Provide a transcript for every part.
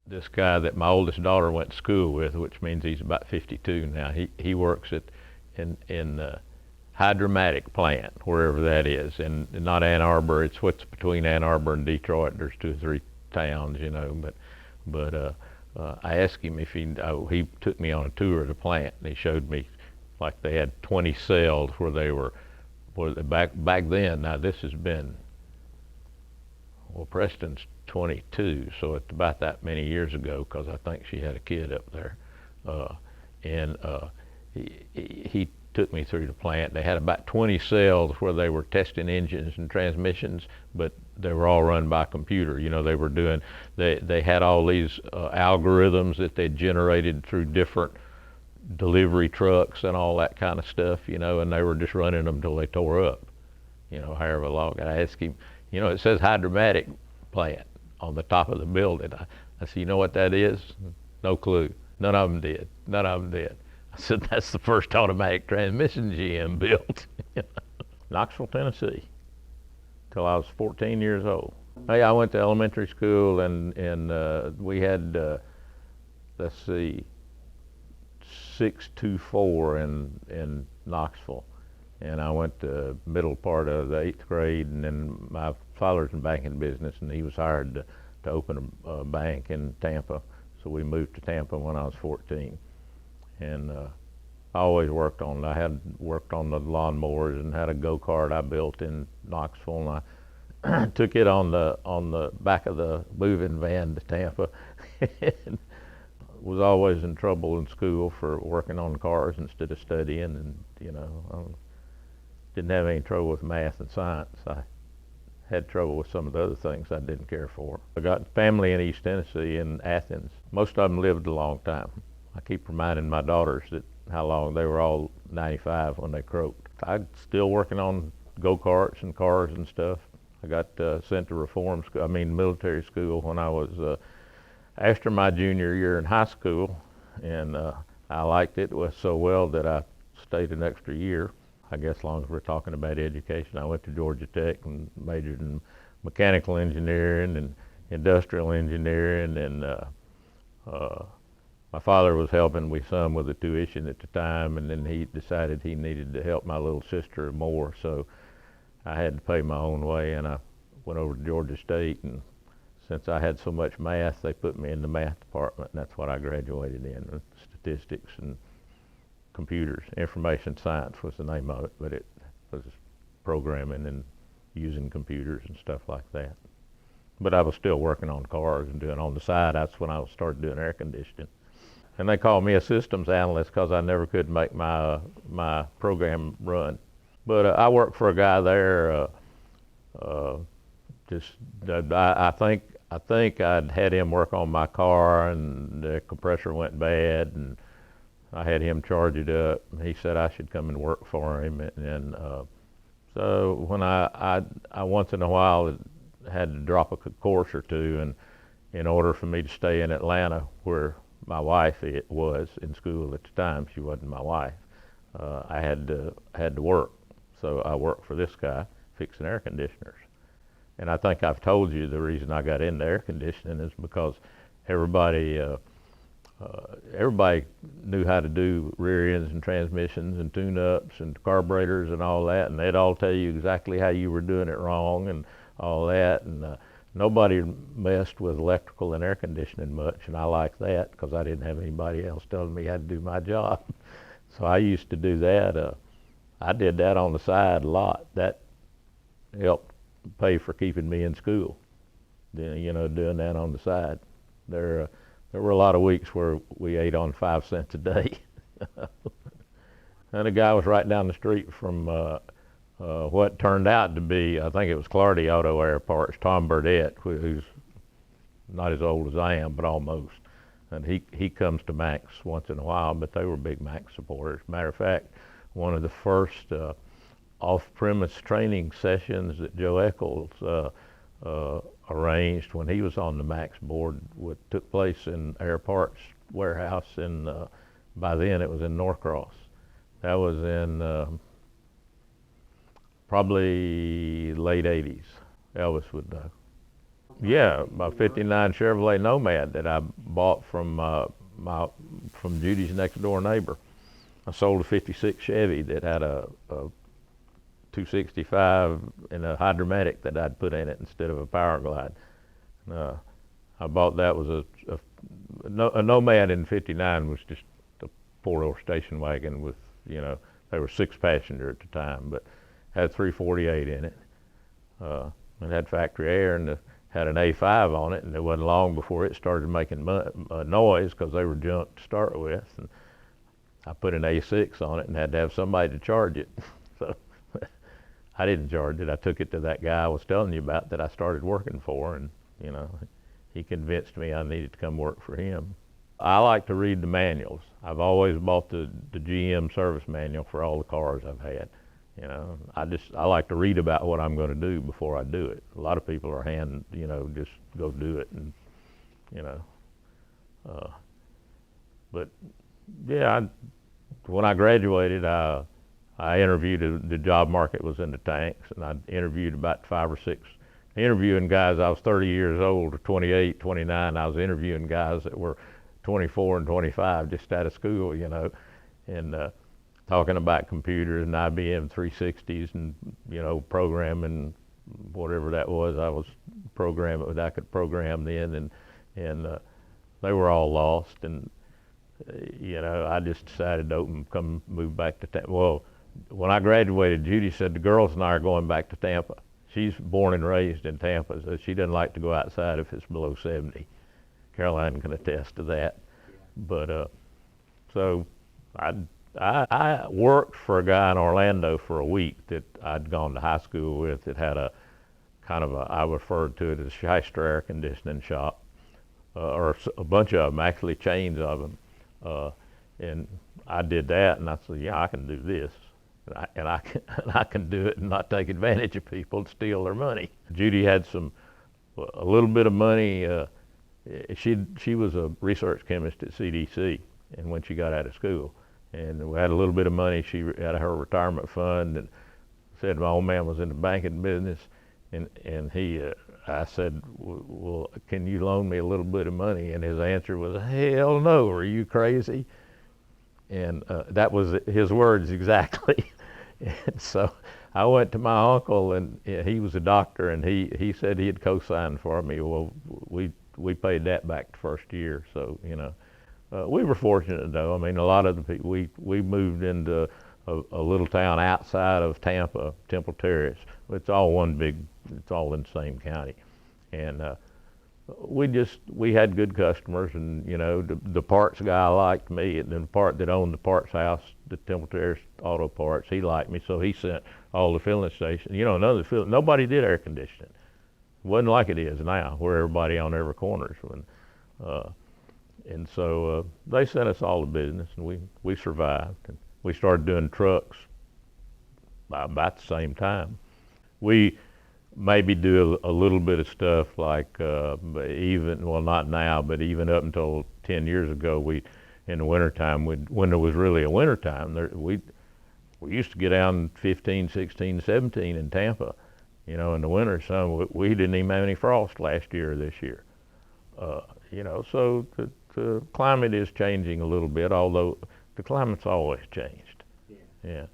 This guy that my oldest daughter went to school with, which means he's about 52 now, he works in the hydromatic plant, wherever that is, and not Ann Arbor. It's what's between Ann Arbor and Detroit. There's 2 or 3 towns, you know. But I asked him if he took me on a tour of the plant, and he showed me like they had 20 cells where they were back then. Now this has been, well, Preston's 22, so it's about that many years ago, because I think she had a kid up there. And he took me through the plant. They had about 20 cells where they were testing engines and transmissions, but they were all run by computer. You know, they had all these algorithms that they generated through different delivery trucks and all that kind of stuff, you know, and they were just running them till they tore up, you know, however long. I asked him, you know, it says hydromatic plant on the top of the building. I said, you know what that is? No clue. None of them did. None of them did. I said, that's the first automatic transmission GM built. Knoxville, Tennessee, till I was 14 years old. Hey, I went to elementary school, and we had, let's see, 624 in Knoxville. And I went to middle part of the 8th grade, and then my father's in banking business, and he was hired to open a bank in Tampa. So we moved to Tampa when I was 14. And I always worked on it. I had worked on the lawnmowers and had a go-kart I built in Knoxville, and I took it on the back of the moving van to Tampa. And was always in trouble in school for working on cars instead of studying, and you know, I didn't have any trouble with math and science. I had trouble with some of the other things I didn't care for. I got family in East Tennessee, in Athens. Most of them lived a long time. I keep reminding my daughters that how long. They were all 95 when they croaked. I'm still working on go-karts and cars and stuff. I got sent to military school when I was after my junior year in high school, and I liked it so well that I stayed an extra year. I guess as long as we're talking about education, I went to Georgia Tech and majored in mechanical engineering and industrial engineering, and my father was helping me some with the tuition at the time, and then he decided he needed to help my little sister more, so I had to pay my own way, and I went over to Georgia State, and since I had so much math, they put me in the math department, and that's what I graduated in, statistics and computers. Information science was the name of it, but it was programming and using computers and stuff like that. But I was still working on cars and doing on the side. That's when I started doing air conditioning. And they called me a systems analyst because I never could make my program run. But I worked for a guy there. I think I'd had him work on my car, and the compressor went bad, and I had him charge it up. He said I should come and work for him, and so when I once in a while had to drop a course or two, and in order for me to stay in Atlanta, where my wife was in school at the time, she wasn't my wife. I had to work, so I worked for this guy fixing air conditioners. And I think I've told you the reason I got into air conditioning is because everybody knew how to do rear ends and transmissions and tune-ups and carburetors and all that, and they'd all tell you exactly how you were doing it wrong and all that, and nobody messed with electrical and air conditioning much, and I liked that because I didn't have anybody else telling me how to do my job. So I used to do that. I did that on the side a lot. That helped pay for keeping me in school, you know, doing that on the side. There were a lot of weeks where we ate on 5 cents a day. And the guy was right down the street from what turned out to be, I think it was Clardy Auto Air Parts, Tom Burdett, who's not as old as I am, but almost. And he comes to MACS once in a while, but they were big MACS supporters. Matter of fact, one of the first off-premise training sessions that Joe Eccles arranged when he was on the MACS board took place in Air Parts warehouse by then it was in Norcross. That was in probably late 80s. Elvis would know. Yeah, my '59 Chevrolet Nomad that I bought from from Judy's next door neighbor. I sold a '56 Chevy that had a 265 and a hydromatic that I'd put in it instead of a Power Glide. Uh, I bought that was a Nomad in '59 was just a four-door station wagon with, you know, they were 6-passenger at the time, but had 348 in it. It had factory air and had an A5 on it, and it wasn't long before it started making noise because they were junk to start with. And I put an A6 on it and had to have somebody to charge it. So I didn't charge it. I took it to that guy I was telling you about that I started working for, and you know, he convinced me I needed to come work for him. I like to read the manuals. I've always bought the GM service manual for all the cars I've had. You know, I like to read about what I'm going to do before I do it. A lot of people are you know, just go do it, and you know. But yeah, when I graduated, I interviewed. The job market was in the tanks, and I interviewed about 5 or 6. Interviewing guys. I was 30 years old, or 28, 29. I was interviewing guys that were 24 and 25, just out of school, you know, and talking about computers and IBM 360s and, you know, programming, whatever that was. I was programming, I could program then, and they were all lost. And, you know, I just decided to move back to Tampa. Well, when I graduated, Judy said, the girls and I are going back to Tampa. She's born and raised in Tampa, so she doesn't like to go outside if it's below 70. Caroline can attest to that. But so I worked for a guy in Orlando for a week that I'd gone to high school with. That had a kind of I referred to it as a Schaeber air conditioning shop, or a bunch of them, actually chains of them. And I did that, and I said, yeah, I can do this. And I can do it and not take advantage of people and steal their money. Judy had a little bit of money. She was a research chemist at CDC, and when she got out of school, and we had a little bit of money. She had her retirement fund, and said my old man was in the banking business, and I said, well, can you loan me a little bit of money? And his answer was, hell no, are you crazy? And that was his words exactly. And so I went to my uncle, and he was a doctor, and he said he'd co-sign for me. Well, we paid that back the first year, so you know, we were fortunate though. I mean, a lot of the people we moved into a little town outside of Tampa, Temple Terrace. It's all it's all in the same county, and we had good customers, and you know, the parts guy liked me, and then the part that owned the parts house, the Temple Terrace Auto Parts, he liked me, so he sent all the filling stations. You know, nobody did air conditioning. It wasn't like it is now, where everybody on every corner is. And so they sent us all the business, and we survived. And we started doing trucks by about the same time. We maybe do a little bit of stuff like well, not now, but even up until 10 years ago, in the wintertime, when there was really a wintertime, we used to get down 15, 16, 17 in Tampa, you know, in the winter. So we didn't even have any frost last year or this year. You know, so the climate is changing a little bit, although the climate's always changed. Yeah.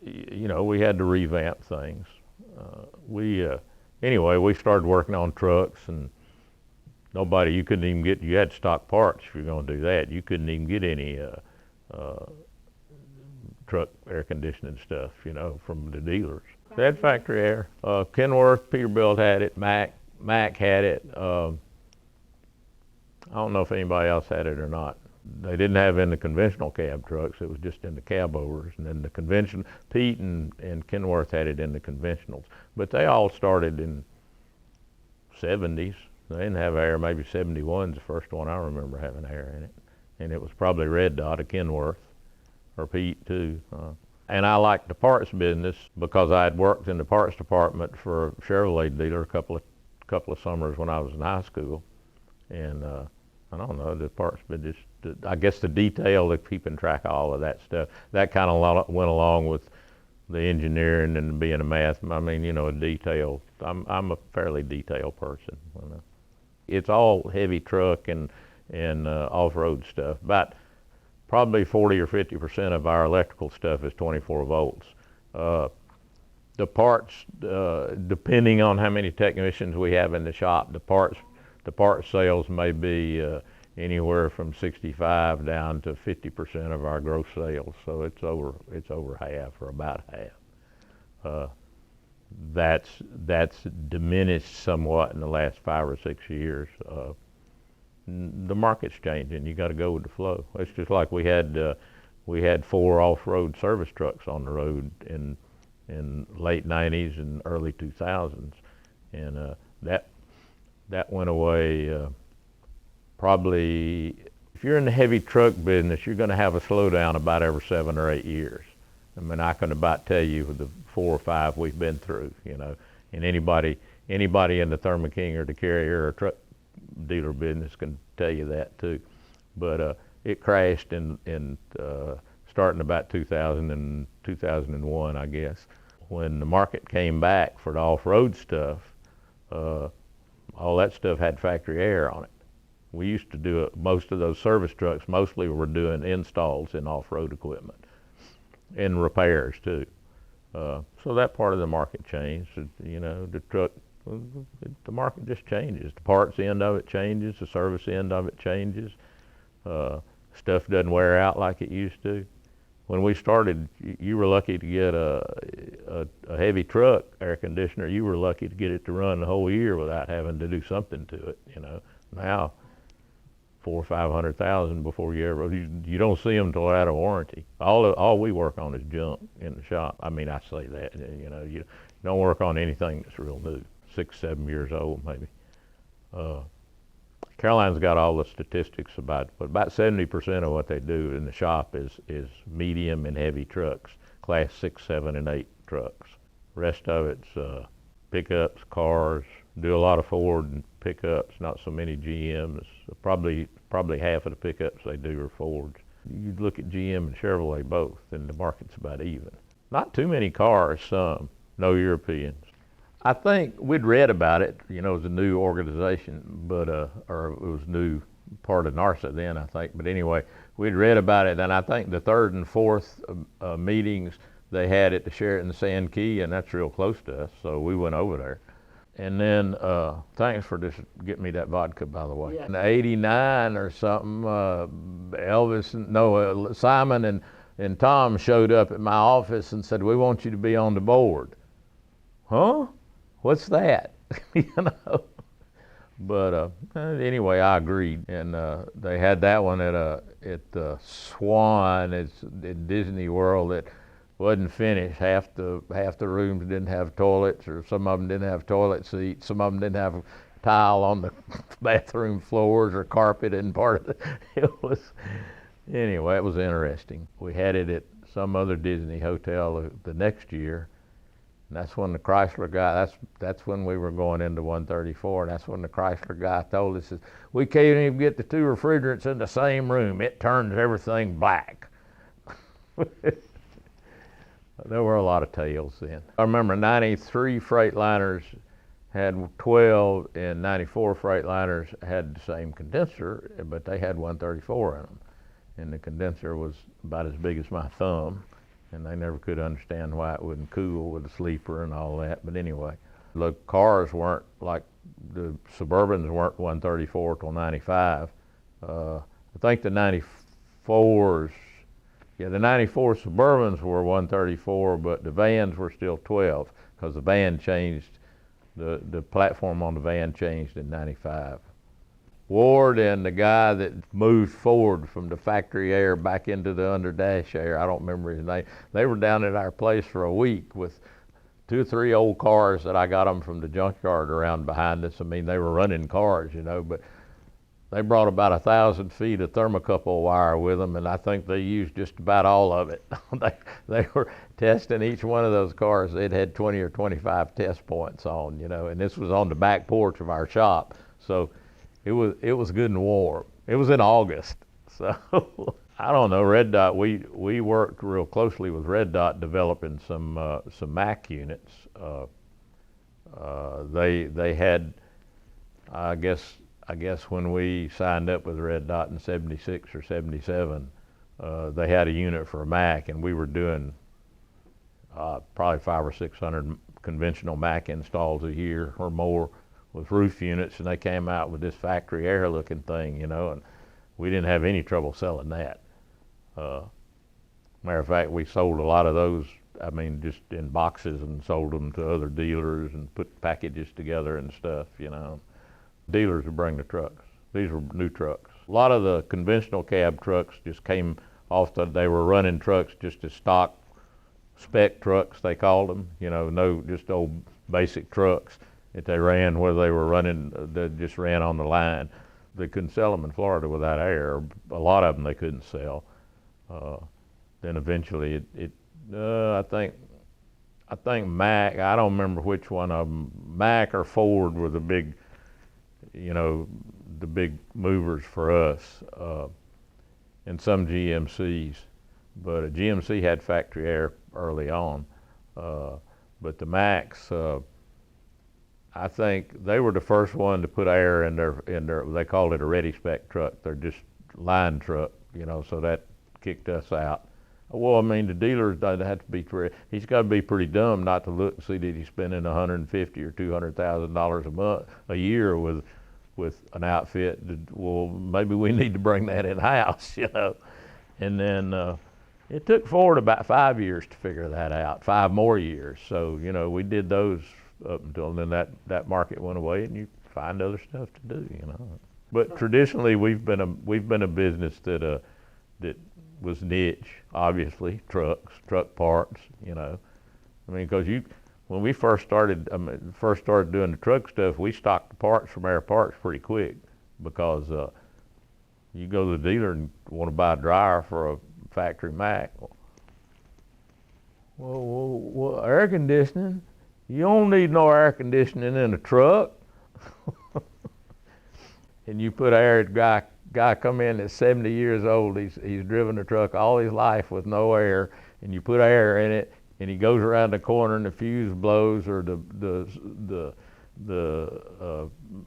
You know, we had to revamp things. Anyway, we started working on trucks, and you couldn't even get, you had stock parts if you're going to do that. You couldn't even get any truck air conditioning stuff, you know, from the dealers. They had factory air. Kenworth, Peterbilt had it. Mac had it. I don't know if anybody else had it or not. They didn't have it in the conventional cab trucks. It was just in the cab overs. And then the conventional, Pete and Kenworth had it in the conventionals. But they all started in 70s. They didn't have air. Maybe 71's the first one I remember having air in it. And it was probably Red Dot, a Kenworth, or Pete too. And I liked the parts business because I had worked in the parts department for a Chevrolet dealer a couple of summers when I was in high school. And I don't know, the parts business, I guess the detail of keeping track of all of that stuff, that kind of went along with the engineering and being a math, I mean, you know, a detail. I'm a fairly detailed person. You know. It's all heavy truck and off-road stuff. About probably 40 or 50% of our electrical stuff is 24 volts. The parts, depending on how many technicians we have in the shop, the parts sales may be anywhere from 65 down to 50% of our gross sales. So it's over half or about half. That's diminished somewhat in the last 5 or 6 years. The market's changing. You got to go with the flow. It's just like we had 4 off-road service trucks on the road in late 90s and early 2000s, and that went away. Probably, if you're in the heavy truck business, you're going to have a slowdown about every 7 or 8 years. I mean, I can about tell you the 4 or 5 we've been through, you know, and anybody in the Thermo King or the Carrier or truck dealer business can tell you that too. But it crashed in starting about 2000 and 2001, I guess. When the market came back for the off-road stuff, all that stuff had factory air on it. We used to do most of those service trucks mostly were doing installs in off-road equipment and repairs too. So that part of the market changed. You know, the market just changes. The parts end of it changes. The service end of it changes. Stuff doesn't wear out like it used to. When we started, you were lucky to get a heavy truck air conditioner. You were lucky to get it to run the whole year without having to do something to it. You know, now 400,000 or 500,000 before you don't see them until they're out of warranty. All we work on is junk in the shop. I mean, I say that, you know, you don't work on anything that's real new, 6, 7 years old maybe. Caroline's got all the statistics but about 70% of what they do in the shop is medium and heavy trucks, class 6, 7, and 8 trucks. Rest of it's pickups, cars. Do a lot of Ford pickups, not so many GMs. Probably half of the pickups they do are Fords. You look at GM and Chevrolet both, and the market's about even. Not too many cars, some. No Europeans. I think we'd read about it, you know, it was a new organization, but or it was new part of NARSA then, I think. But anyway, we'd read about it, and I think the 3rd and 4th meetings they had at the Sheraton Sand Key, and that's real close to us, so we went over there. And then, thanks for just getting me that vodka, by the way. Yeah. In '89 or something, Simon and Tom showed up at my office and said, "We want you to be on the board." Huh? What's that? You know. But anyway, I agreed, and they had that one at the Swan. It's at Disney World. It wasn't finished. Half the rooms didn't have toilets, or some of them didn't have toilet seats. Some of them didn't have tile on the bathroom floors or carpet in part of Anyway, it was interesting. We had it at some other Disney hotel the next year. And that's when the Chrysler guy, that's when we were going into 134, and that's when the Chrysler guy told us, we can't even get the 2 refrigerants in the same room. It turns everything black. There were a lot of tales then. I remember 93 Freightliners had 12, and 94 Freightliners had the same condenser, but they had 134 in them. And the condenser was about as big as my thumb. And they never could understand why it wouldn't cool with a sleeper and all that. But anyway, the cars weren't like the Suburbans weren't 134 till 95. I think the 94s, the 94 Suburbans were 134, but the vans were still 12 because the van changed, the platform on the van changed in 95. Ward and the guy that moved Ford from the factory air back into the underdash air, I don't remember his name, they were down at our place for a week with 2 or 3 old cars that I got them from the junkyard around behind us. I mean, they were running cars, you know, but they brought about 1,000 feet of thermocouple wire with them, and I think they used just about all of it. They were testing each one of those cars. They'd had 20 or 25 test points on, you know, and this was on the back porch of our shop. So it was good and warm. It was in August, so I don't know. Red Dot. We worked real closely with Red Dot developing some MAC units. They had, I guess when we signed up with Red Dot in '76 or '77, they had a unit for a MAC, and we were doing probably 500 or 600 conventional MAC installs a year or more with roof units, and they came out with this factory air looking thing, and we didn't have any trouble selling that. Matter of fact, we sold a lot of those, I mean, just in boxes, and sold them to other dealers and put packages together and stuff, Dealers would bring the trucks. These were new trucks. A lot of the conventional cab trucks just came off they were running trucks just as stock spec trucks, they called them, no, just old basic trucks that they ran where they were running, they just ran on the line. They couldn't sell them in Florida without air. A lot of them they couldn't sell. Then eventually I think Mac, I don't remember which one of them, Mac or Ford were the big, the big movers for us, and some GMCs. But a GMC had factory air early on. But the MACS, I think they were the first one to put air in their, they called it a ready spec truck. They're just line truck, so that kicked us out. Well, I mean, the dealers have to be, he's got to be pretty dumb not to look and see that he's spending $150,000 or $200,000 a year with an outfit. Well, maybe we need to bring that in house, And then it took Ford about 5 years to figure that out, 5 more years. So we did those up until then. That market went away, and you find other stuff to do, But traditionally, we've been a business that was niche, obviously, truck parts, I mean, because when we first started doing the truck stuff, we stocked the parts from Air Parts pretty quick, because you go to the dealer and want to buy a dryer for a factory Mac. Well, air conditioning? You don't need no air conditioning in a truck. And you put air, guy come in that's 70 years old, he's driven a truck all his life with no air, and you put air in it, and he goes around the corner and the fuse blows, or the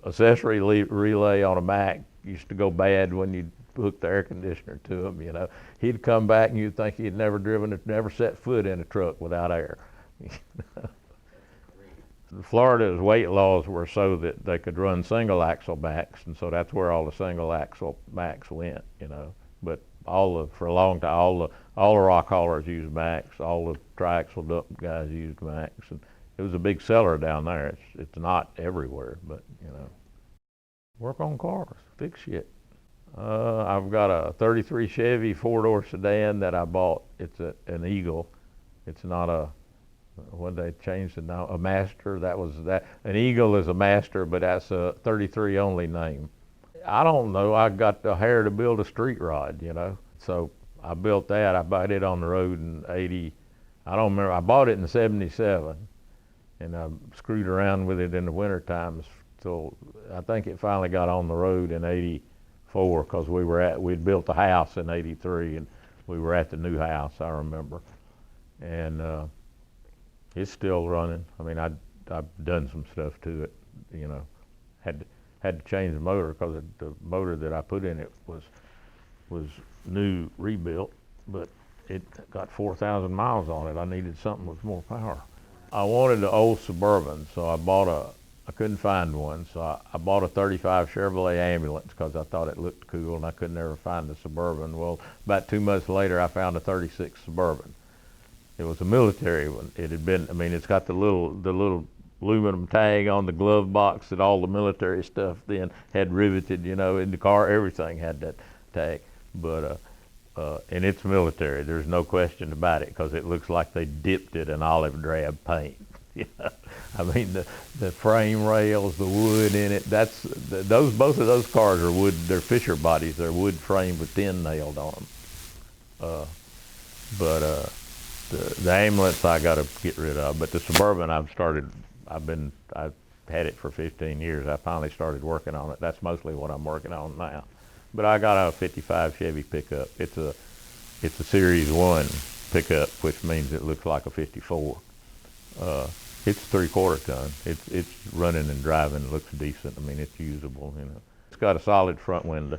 accessory relay on a Mac used to go bad when you hooked the air conditioner to him, He'd come back and you'd think he'd never set foot in a truck without air. Florida's weight laws were so that they could run single axle MACs, and so that's where all the single axle MACs went, But for a long time, all the rock haulers used MACs, all the triaxle dump guys used MACs, and it was a big seller down there. It's not everywhere, but work on cars, fix shit. I've got a '33 Chevy 4-door sedan that I bought. It's an Eagle. It's not when they changed it now, a Master. An Eagle is a Master, but that's a 33 only name. I don't know. I got the hair to build a street rod, So I built that. I bought it on the road in '80. I don't remember. I bought it in '77, and I screwed around with it in the winter times. So I think it finally got on the road in '84, because we'd built the house in '83, and we were at the new house, I remember. And it's still running. I mean, I've done some stuff to it, Had to change the motor, because the motor that I put in it was new, rebuilt, but it got 4,000 miles on it. I needed something with more power. I wanted an old Suburban, so I couldn't find one, so I bought a '35 Chevrolet Ambulance, because I thought it looked cool, and I could never find a Suburban. Well, about 2 months later, I found a '36 Suburban. It was a military one. It had been, I mean, it's got the little aluminum tag on the glove box that all the military stuff then had riveted, in the car. Everything had that tag. But and it's military. There's no question about it, because it looks like they dipped it in olive drab paint. I mean, the frame rails, the wood in it. Both of those cars are wood. They're Fisher bodies. They're wood framed with tin nailed on them. The Ambulance I got to get rid of, but the Suburban I've had it for 15 years. I finally started working on it. That's mostly what I'm working on now. But I got a 55 Chevy pickup. It's a Series 1 pickup, which means it looks like a 54. It's 3/4 ton. It's running and driving. It looks decent. I mean, it's usable. It's got a solid front window.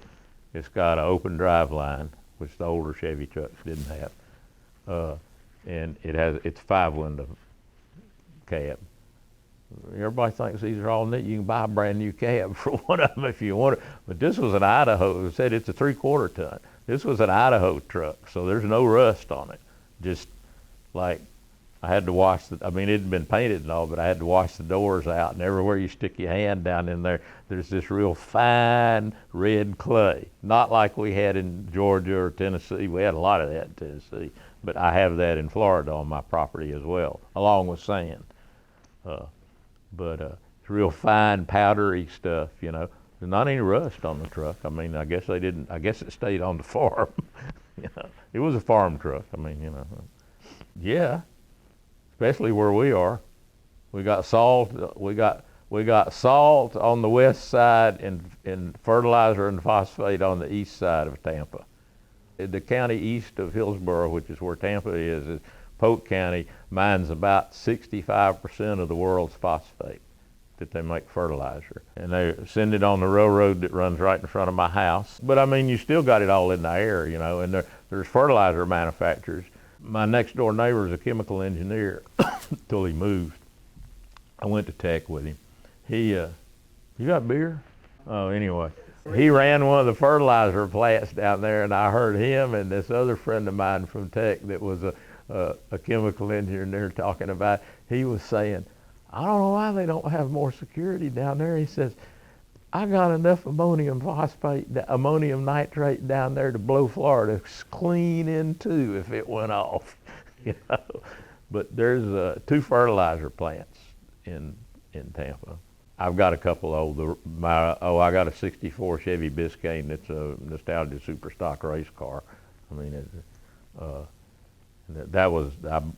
It's got an open drive line, which the older Chevy trucks didn't have. And it's 5-window cab. Everybody thinks these are all neat. You can buy a brand new cab for one of them if you want it. But this was an Idaho. It said it's a 3/4 ton. This was an Idaho truck, so there's no rust on it. Just like I had to wash it had been painted and all, but I had to wash the doors out, and everywhere you stick your hand down in there, there's this real fine red clay. Not like we had in Georgia or Tennessee. We had a lot of that in Tennessee, but I have that in Florida on my property as well, along with sand. It's real fine, powdery stuff, There's not any rust on the truck. I guess they didn't. I guess it stayed on the farm. It was a farm truck. Yeah. Especially where we are. We got salt. We got salt on the west side and fertilizer and phosphate on the east side of Tampa. The county east of Hillsborough, which is where Tampa is Polk County, mines about 65% of the world's phosphate that they make fertilizer. And they send it on the railroad that runs right in front of my house. But you still got it all in the air, and there's fertilizer manufacturers. My next door neighbor is a chemical engineer until he moved. I went to tech with him. You got beer? Oh, anyway. He ran one of the fertilizer plants down there, and I heard him and this other friend of mine from tech that was a chemical engineer talking about, he was saying, I don't know why they don't have more security down there. He says, I got enough ammonium nitrate down there to blow Florida clean in two if it went off. But there's 2 fertilizer plants in Tampa. I've got a couple I got a 64 Chevy Biscayne that's a nostalgia super stock race car.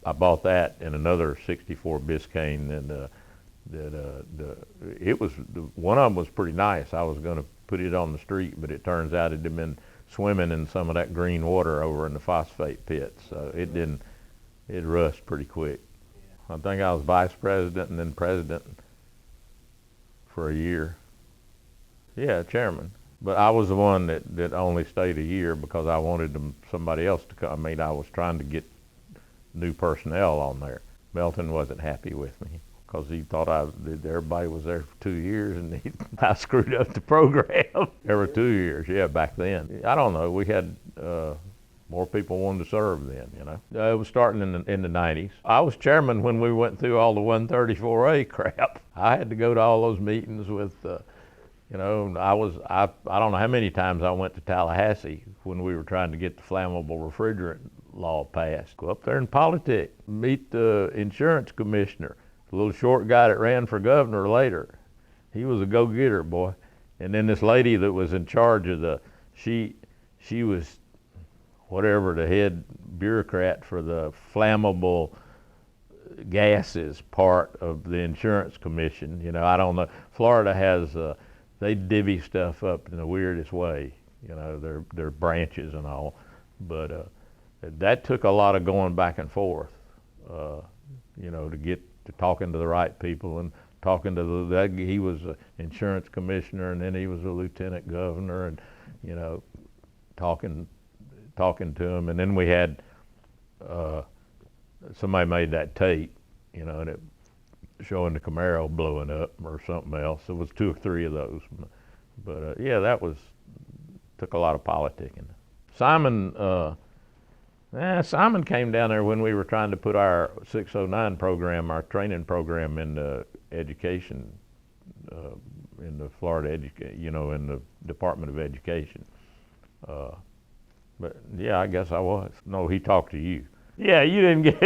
I bought that and another 64 Biscayne, and one of them was pretty nice. I was going to put it on the street, but it turns out it had been swimming in some of that green water over in the phosphate pit, so it rust pretty quick. I think I was vice president and then president for a year. Yeah, chairman. But I was the one that only stayed a year because I wanted somebody else to come. I was trying to get new personnel on there. Melton wasn't happy with me because he thought everybody was there for 2 years, and I screwed up the program. Every 2 years, yeah, back then. I don't know. We had more people wanted to serve then, It was starting in the 90s. I was chairman when we went through all the 134A crap. I had to go to all those meetings with, I don't know how many times I went to Tallahassee when we were trying to get the flammable refrigerant law passed. Go up there and politic, meet the insurance commissioner, the little short guy that ran for governor later. He was a go-getter, boy. And then this lady that was in charge of she was whatever the head bureaucrat for the flammable gases part of the insurance commission. I don't know. Florida has, they divvy stuff up in the weirdest way, their branches and all. But that took a lot of going back and forth, to get to talking to the right people and talking to he was an insurance commissioner, and then he was a lieutenant governor, and, talking to him. And then we had, somebody made that tape, and it showing the Camaro blowing up or something else. It was 2 or 3 of those. But yeah, took a lot of politicking. Simon came down there when we were trying to put our 609 program, our training program, in the education, in the Florida in the Department of Education. But yeah, I guess I was. No, he talked to you. Yeah, you didn't get,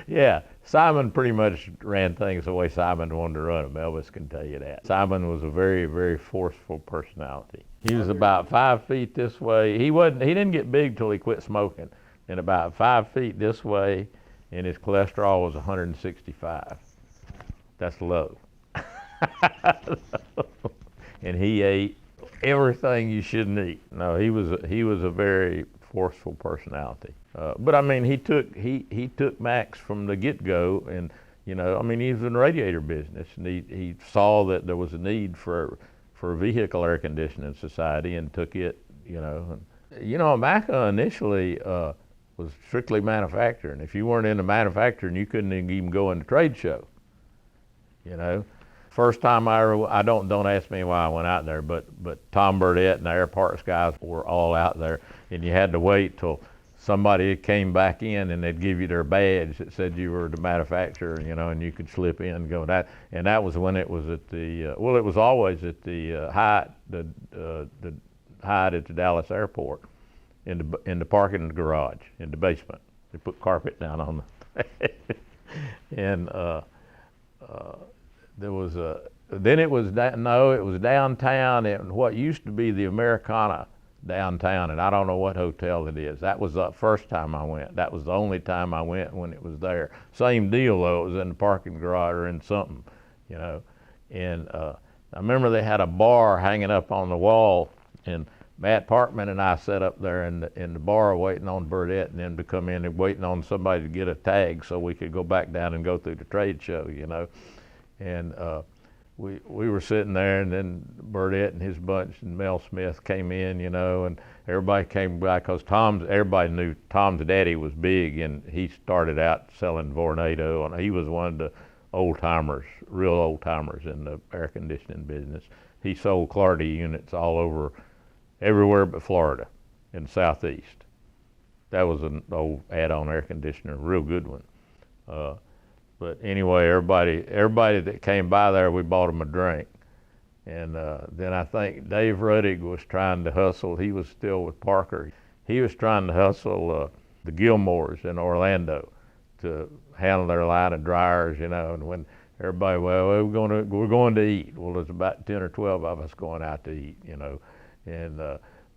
yeah. Simon pretty much ran things the way Simon wanted to run them. Elvis can tell you that. Simon was a very, very forceful personality. He was about 5 feet this way. He didn't get big till he quit smoking. And about 5 feet this way, and his cholesterol was 165. That's low. And he ate everything you shouldn't eat. No, he was a very forceful personality. But I mean, he took MACS from the get-go, and you know, I mean, he was in the radiator business, and he saw that there was a need for vehicle air conditioning society, and took it. You know, MACA initially was strictly manufacturing. If you weren't into manufacturing, you couldn't even go in the trade show. You know, first time I don't ask me why I went out there, but Tom Burdett and the air parts guys were all out there, and you had to wait till somebody came back in and they'd give you their badge that said you were the manufacturer, you know, and you could slip in and go that. And that was when it was at the well, it was always at the Hyatt, the Hyatt at the Dallas airport, in the parking garage in the basement. They put carpet down on the and there was a, then it was, no, it was downtown at what used to be the Americana downtown, and I don't know what hotel it is. That was the first time I went. That was the only time I went when it was there. Same deal though, it was in the parking garage or in something, you know. And I remember they had a bar hanging up on the wall, and Matt Parkman and I sat up there in the bar waiting on Burdett and them to come in, and waiting on somebody to get a tag so we could go back down and go through the trade show, you know. And we were sitting there, and then Burdett and his bunch and Mel Smith came in, you know, and everybody came by because everybody knew Tom's daddy was big, and he started out selling Vornado, and he was one of the old timers, real old timers in the air conditioning business. He sold Clardy units all over, everywhere but Florida in the Southeast. That was an old add-on air conditioner, real good one. But anyway, everybody that came by there, we bought them a drink. And then I think Dave Ruddig was trying to hustle. He was still with Parker. He was trying to hustle the Gilmores in Orlando to handle their line of dryers, you know. And when everybody, well, we're going to eat. Well, there's about 10 or 12 of us going out to eat, you know. And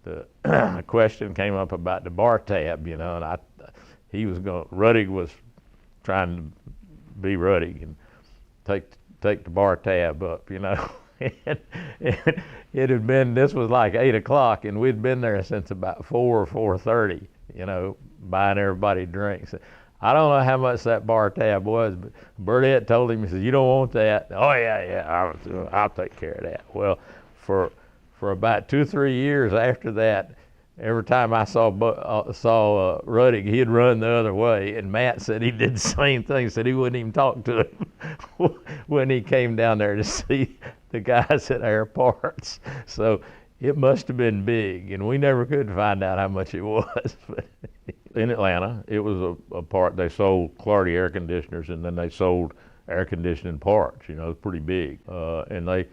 the question came up about the bar tab, you know. And Ruddig was trying to be Ruddig and take the bar tab up, you know. and it had been, this was like 8 o'clock, and we'd been there since about 4 or 4:30, you know, buying everybody drinks. I don't know how much that bar tab was, but Burdett told him, he said, "You don't want that?" "Oh yeah, I'll take care of that." Well, for about 2 or 3 years after that, every time I saw Ruddig, he'd run the other way. And Matt said he did the same thing, said he wouldn't even talk to him when he came down there to see the guys at Air Parts. So it must have been big, and we never could find out how much it was. In Atlanta, it was a part, they sold Clardy air conditioners, and then they sold air conditioning parts, you know, pretty big. And they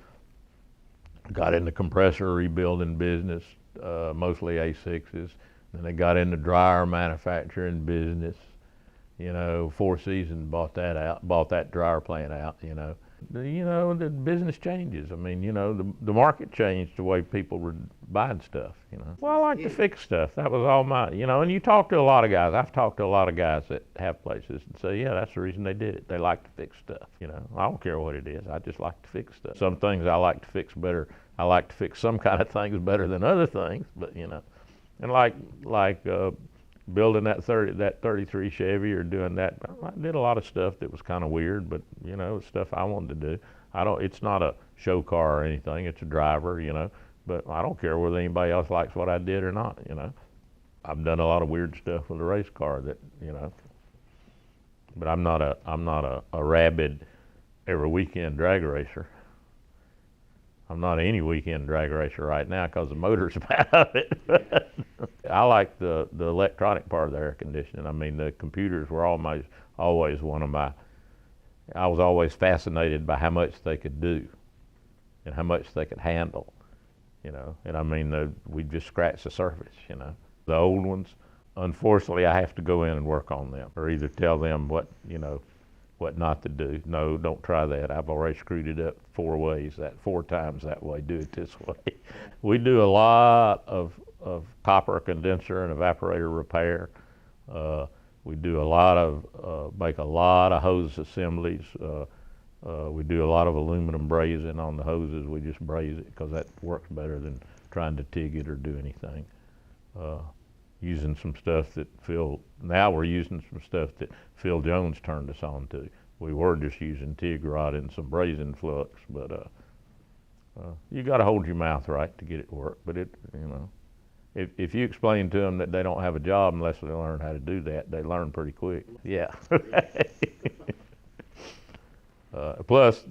got in the compressor rebuilding business, mostly A6s. Then they got into dryer manufacturing business. You know, Four Seasons bought that dryer plant out, you know. You know, the business changes. I mean, you know, the market changed the way people were buying stuff, you know. Well, I like to fix stuff. That was all you know, and you talk to a lot of guys. I've talked to a lot of guys that have places and say, yeah, that's the reason they did it. They like to fix stuff, you know. I don't care what it is. I just like to fix stuff. Some things I like to fix better. I like to fix some kind of things better than other things, but, you know. And like building that 33 Chevy or doing that, I did a lot of stuff that was kind of weird, but you know, it's stuff I wanted to do. It's not a show car or anything, it's a driver, you know, but I don't care whether anybody else likes what I did or not, you know. I've done a lot of weird stuff with a race car that, you know, but I'm not a rabid every weekend drag racer. I'm not any weekend drag racer right now because the motor's bad of it. I like the electronic part of the air conditioning. I mean, the computers were always one of my, I was always fascinated by how much they could do and how much they could handle, you know. And I mean, we just scratched the surface, you know. The old ones, unfortunately, I have to go in and work on them, or either tell them what, you know, what not to do. No, don't try that. I've already screwed it up 4 times that way. Do it this way. We do a lot of copper condenser and evaporator repair. We do a lot of, make a lot of hose assemblies. We do a lot of aluminum brazing on the hoses. We just braze it because that works better than trying to TIG it or do anything. Using some stuff that now we're using some stuff that Phil Jones turned us on to. We were just using TIG rod and some brazing flux, but you got to hold your mouth right to get it to work. But if you explain to them that they don't have a job unless they learn how to do that, they learn pretty quick. Yeah. Plus,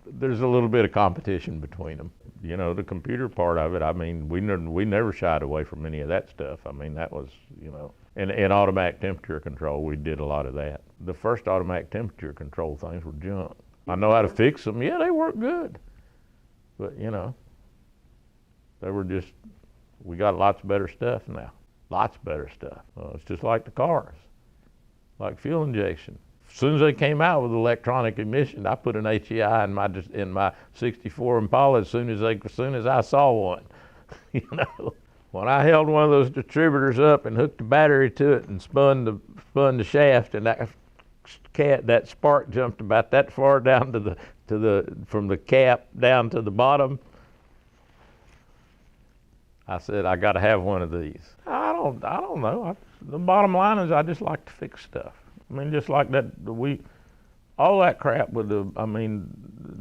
there's a little bit of competition between them. The computer part of it, I mean, we never shied away from any of that stuff. I mean, that was, and automatic temperature control, we did a lot of that. The first automatic temperature control things were junk. I know how to fix them. Yeah, they work good. But, they were just, we got lots better stuff now. Lots better stuff. It's just like the cars, like fuel injection. As soon as they came out with electronic ignition, I put an HEI in my '64 Impala as soon as I saw one. When I held one of those distributors up and hooked the battery to it and spun the shaft, and that spark jumped about that far down from the cap down to the bottom. I said, I got to have one of these. I don't know. The bottom line is I just like to fix stuff. I mean, just like that, all that crap with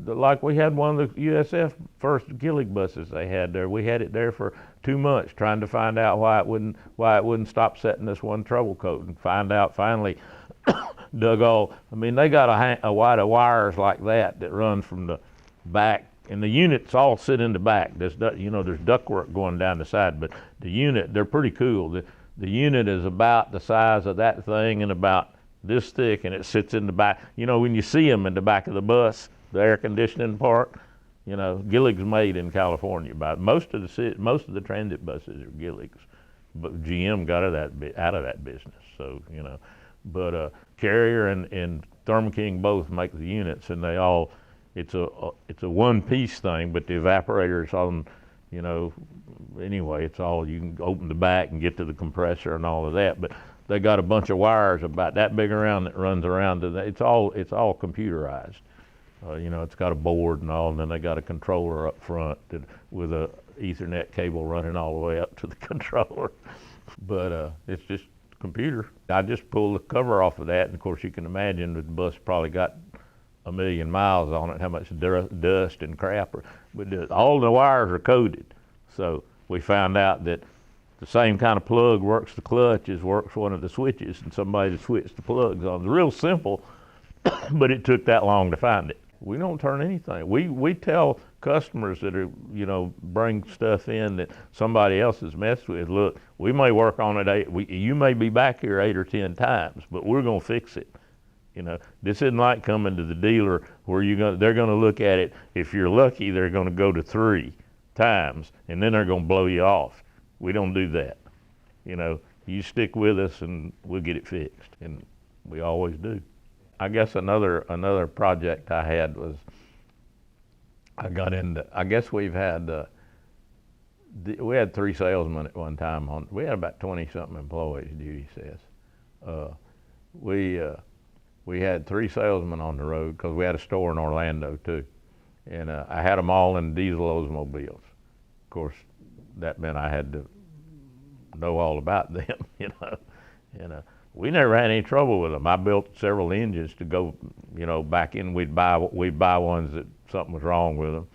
like we had one of the USF first Gillig buses they had there. We had it there for 2 months trying to find out why it wouldn't stop setting this one trouble code, and find out finally they got a wide of wires like that run from the back, and the units all sit in the back. There's ductwork going down the side, but the unit, they're pretty cool. The unit is about the size of that thing and about this thick, and it sits in the back. When you see them in the back of the bus, the air conditioning part, Gillig's made in California. Most of the transit buses are Gillig's, but GM got out of that business. So but Carrier and Thermo King both make the units, and it's a one-piece thing, but the evaporator's on. Anyway, it's all, you can open the back and get to the compressor and all of that, but they got a bunch of wires about that big around that runs around to that. It's all computerized. It's got a board and all, and then they got a controller up front with a Ethernet cable running all the way up to the controller. But it's just computer. I just pulled the cover off of that, and of course you can imagine the bus probably got 1 million miles on it, how much dust and crap. But all the wires are coded. So we found out that the same kind of plug works the clutch as works one of the switches, and somebody switched the plugs on. It's real simple, but it took that long to find it. We don't turn anything. We tell customers that are, bring stuff in that somebody else has messed with, look, we may work on it, you may be back here 8 or 10 times, but we're gonna fix it. This isn't like coming to the dealer where they're gonna look at it. If you're lucky, they're gonna go to 3 times, and then they're gonna blow you off. We don't do that. You stick with us and we'll get it fixed, and we always do. I guess another project I had was, I guess we had 3 salesmen at one time we had about 20-something employees, Judy says. We had 3 salesmen on the road because we had a store in Orlando too. And I had them all in diesel Oldsmobiles. Of course, that meant I had to know all about them, we never had any trouble with them. I built several engines to go, back in. We'd buy ones that something was wrong with them.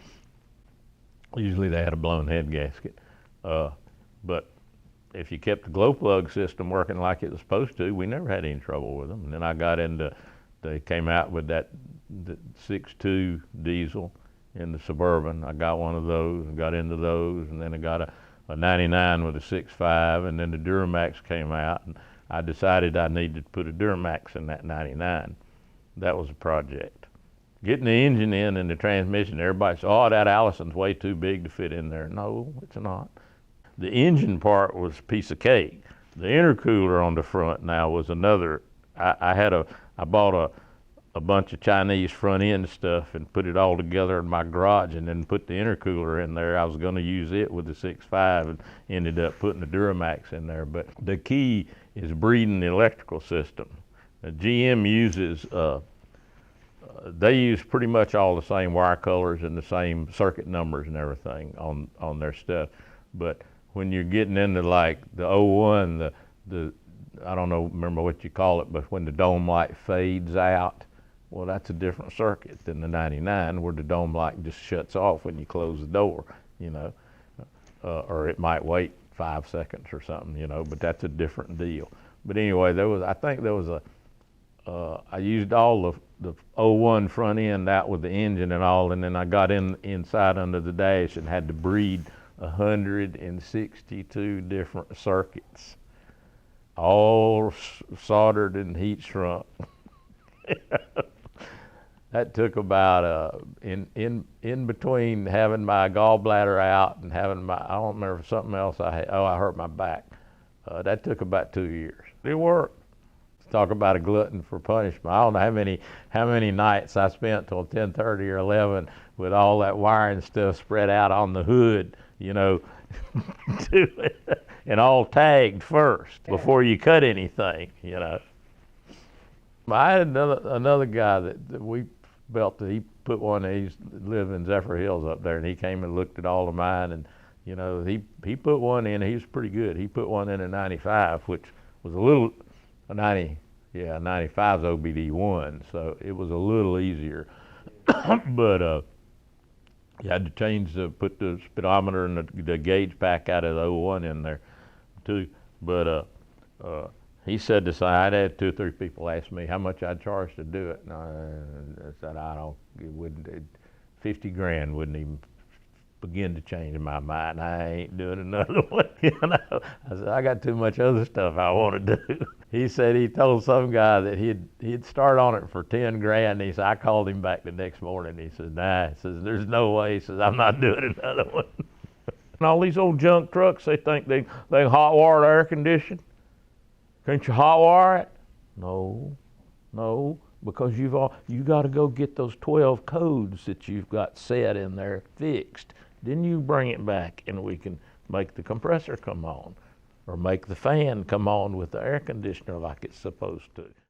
Usually they had a blown head gasket. But if you kept the glow plug system working like it was supposed to, we never had any trouble with them. And then they came out with the 6.2 diesel in the Suburban. I got one of those and got into those, and then I got a 99 with a 6.5, and then the Duramax came out, and I decided I needed to put a Duramax in that 99. That was a project. Getting the engine in and the transmission, everybody said, oh, that Allison's way too big to fit in there. No, it's not. The engine part was a piece of cake. The intercooler on the front now was another. I bought a bunch of Chinese front end stuff and put it all together in my garage, and then put the intercooler in there. I was going to use it with the 6.5 and ended up putting the Duramax in there. But the key is breeding the electrical system. GM uses they use pretty much all the same wire colors and the same circuit numbers and everything on their stuff. But when you're getting into like the '01, the I don't know, remember what you call it, but when the dome light fades out, well, that's a different circuit than the '99, where the dome light just shuts off when you close the door, you know, or it might wait 5 seconds or something, you know, but that's a different deal. But anyway, I think there was I used all the '01 front end out with the engine and all, and then I got inside under the dash and had to breed 162 different circuits, all soldered and heat shrunk. That took about in between having my gallbladder out and having I don't remember something else I had. Oh, I hurt my back. That took about 2 years. It worked. Talk about a glutton for punishment. I don't know how many nights I spent till 10:30 or 11 with all that wiring stuff spread out on the hood, you know, and all tagged first before you cut anything, you know. I had another guy that we built. He put one. He's lived in Zephyr Hills up there, and he came and looked at all of mine, and you know, he put one in. He was pretty good. He put one in a '95, which was a 95's OBD1, so it was a little easier. But you had to put the speedometer and the gauge pack out of the '01 in there too. But he said this. I'd had 2 or 3 people ask me how much I'd charge to do it, and I said it wouldn't. 50 grand wouldn't even begin to change my mind. I ain't doing another one. You know, I said I got too much other stuff I want to do. He said he told some guy that he'd start on it for 10 grand. He said I called him back the next morning. He said nah. He says there's no way. He says I'm not doing another one. And all these old junk trucks, they think they hot wire the air condition. Can't you hot wire it? No, because you got to go get those 12 codes that you've got set in there fixed. Then you bring it back and we can make the compressor come on or make the fan come on with the air conditioner like it's supposed to.